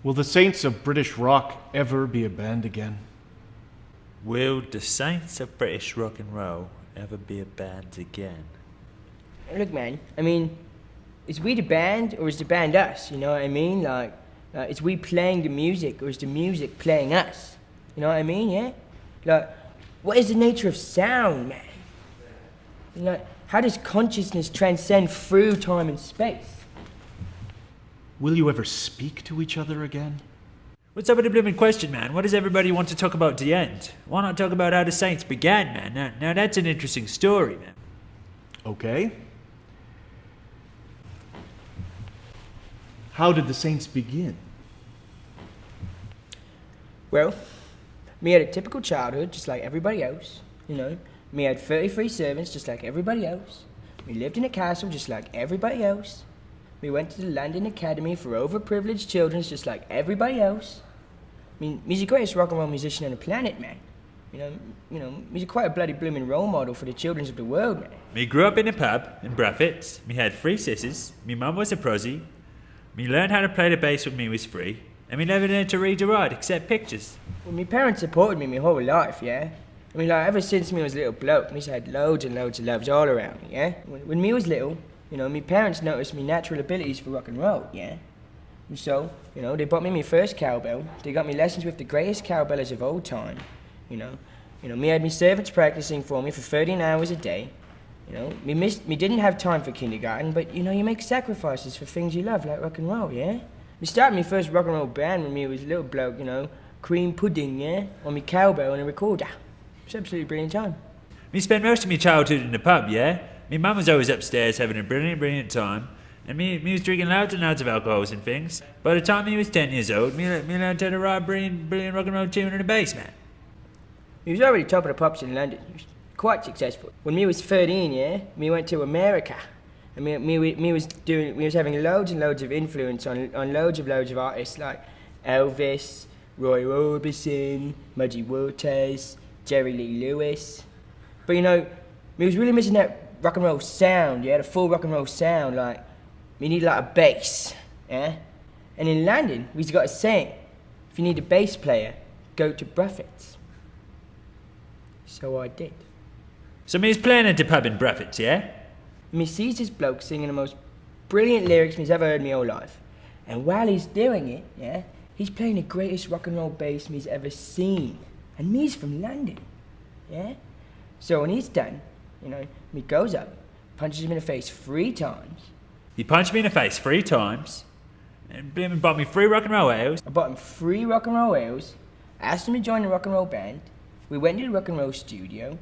Will the Saints of British Rock ever be a band again? Will the Saints of British Rock and Roll ever be a band again? Look, man, I mean, is we the band or is the band us? You know what I mean? Like, is we playing the music or is the music playing us? You know what I mean, yeah? Like, what is the nature of sound, man? Like, how does consciousness transcend through time and space? Will you ever speak to each other again? What's up with the blooming question, man? What does everybody want to talk about at the end? Why not talk about how the Saints began, man? Now that's an interesting story, man. Okay. How did the Saints begin? Well, me had a typical childhood, just like everybody else, you know. Me had 33 servants, just like everybody else. Me lived in a castle, just like everybody else. Me went to the London Academy for overprivileged children, just like everybody else. I mean, me's the greatest rock and roll musician on the planet, man. You know, me's quite a bloody blooming role model for the children of the world, man. Me grew up in a pub in Bradford. Me had 3 sisters. Me mum was a prosy. Me learned how to play the bass when me was 3. And me never learned to read or write except pictures. Well, my parents supported me my whole life, yeah? I mean, like, ever since me was a little bloke, me's had loads and loads of loves all around me, yeah? When me was little, you know, my parents noticed me natural abilities for rock and roll, yeah? And so, you know, they bought me my first cowbell. They got me lessons with the greatest cowbellers of all time, you know? Me had me servants practicing for me for 13 hours a day. You know, me didn't have time for kindergarten, but, you know, you make sacrifices for things you love, like rock and roll, yeah? Me started my first rock and roll band when me was a little bloke, you know, cream pudding, yeah? On me cowbell and a recorder. It's absolutely brilliant time. Me spent most of my childhood in the pub, yeah? Me mum was always upstairs having a brilliant time, and me was drinking loads and loads of alcohols and things. By the time me was 10 years old, me learned how to write brilliant rock and roll tune in the bass, man. He was already top of the pops in London. He was quite successful. When me was 13, yeah, me went to America. And me was having loads and loads of influence on loads of artists like Elvis, Roy Orbison, Muddy Waters, Jerry Lee Lewis. But, you know, me was really missing that rock and roll sound, yeah, the full rock and roll sound. Like, me need like a bass, yeah? And in London, we've got a saying, if you need a bass player, go to Bradford's. So I did. So me's playing at the pub in Bradford, yeah? Me sees this bloke singing the most brilliant lyrics me's ever heard me whole life. And while he's doing it, yeah, he's playing the greatest rock and roll bass me's ever seen. And me's from London, yeah? So when he's done, you know, me goes up, punches him in the face 3 times. He punched me in the face 3 times, and blooming bought me 3 rock and roll ales. I bought him 3 rock and roll ales, asked him to join the rock and roll band. We went to the rock and roll studio.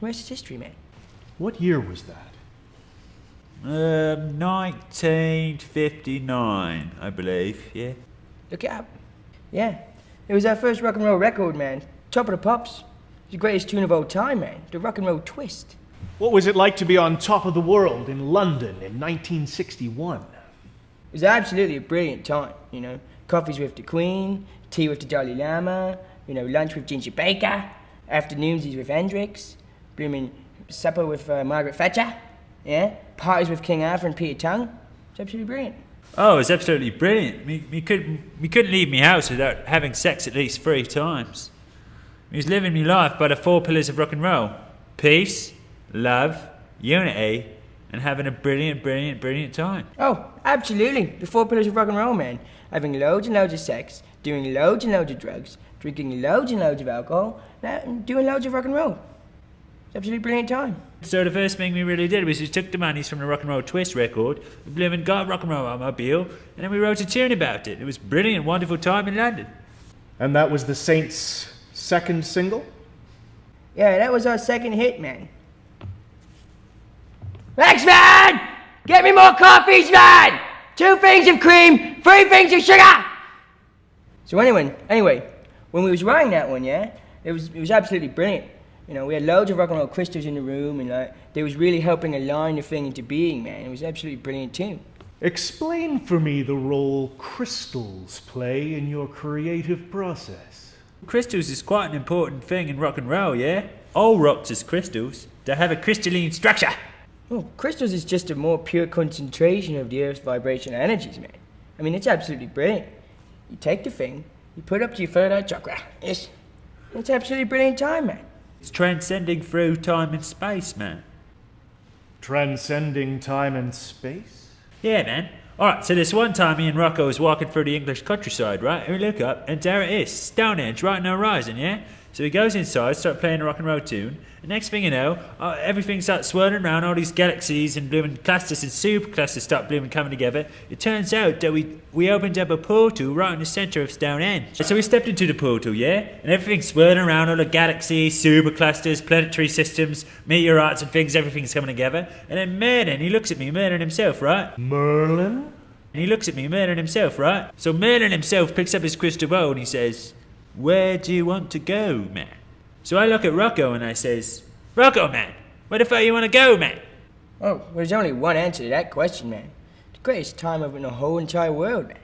The rest is history, man. What year was that? 1959, I believe, yeah. Look it up. Yeah, it was our first rock and roll record, man. Top of the pops. It's the greatest tune of all time, man. The rock and roll twist. What was it like to be on top of the world in London in 1961? It was absolutely a brilliant time, you know. Coffees with the Queen, tea with the Dalai Lama, you know, lunch with Ginger Baker, afternoonsies with Hendrix, blooming supper with Margaret Thatcher, yeah? Parties with King Arthur and Peter Tongue. It's absolutely brilliant. Oh, it's absolutely brilliant. Me couldn't leave me house without having sex at least 3 times. Me was living me life by the 4 pillars of rock and roll. Peace, love, unity, and having a brilliant time. Oh, absolutely. The 4 pillars of rock and roll, man. Having loads and loads of sex, doing loads and loads of drugs, drinking loads and loads of alcohol, and doing loads of rock and roll. It's absolutely brilliant time. So the first thing we really did was we took the monies from the Rock and Roll Twist record, we blooming got Rock and Roll Automobile, and then we wrote a tune about it. It was brilliant, wonderful time in London. And that was the Saints' second single? Yeah, that was our second hit, man. Thanks, man! Get me more coffees, man! 2 things of cream, 3 things of sugar! So anyway, when we was writing that one, yeah, it was absolutely brilliant. You know, we had loads of rock and roll crystals in the room, and they was really helping align the thing into being, man. It was absolutely brilliant too. Explain for me the role crystals play in your creative process. Crystals is quite an important thing in rock and roll, yeah? All rocks is crystals. They have a crystalline structure. Well, crystals is just a more pure concentration of the Earth's vibrational energies, man. I mean, it's absolutely brilliant. you take the thing, you put it up to your third eye chakra. It's absolutely brilliant time, man. It's transcending through time and space, man. Transcending time and space? Yeah, man. Alright, so this one time me and Rocco was walking through the English countryside, right? And we look up, and there it is, Stonehenge, right on the horizon, yeah? So he goes inside, start playing a rock and roll tune, and next thing you know, everything starts swirling around, all these galaxies and blooming clusters and superclusters start blooming coming together. It turns out that we opened up a portal right in the centre of Stonehenge. So we stepped into the portal, yeah? And everything's swirling around, all the galaxies, superclusters, planetary systems, meteorites and things, everything's coming together. And then Merlin, he looks at me, Merlin himself, right? Merlin? And he looks at me, Merlin himself, right? So Merlin himself picks up his crystal ball and he says, "Where do you want to go, man?" So I look at Rocco and I says, "Rocco, man, where the fuck you want to go, man?" Oh, well, there's only one answer to that question, man. The greatest time of in the whole entire world, man.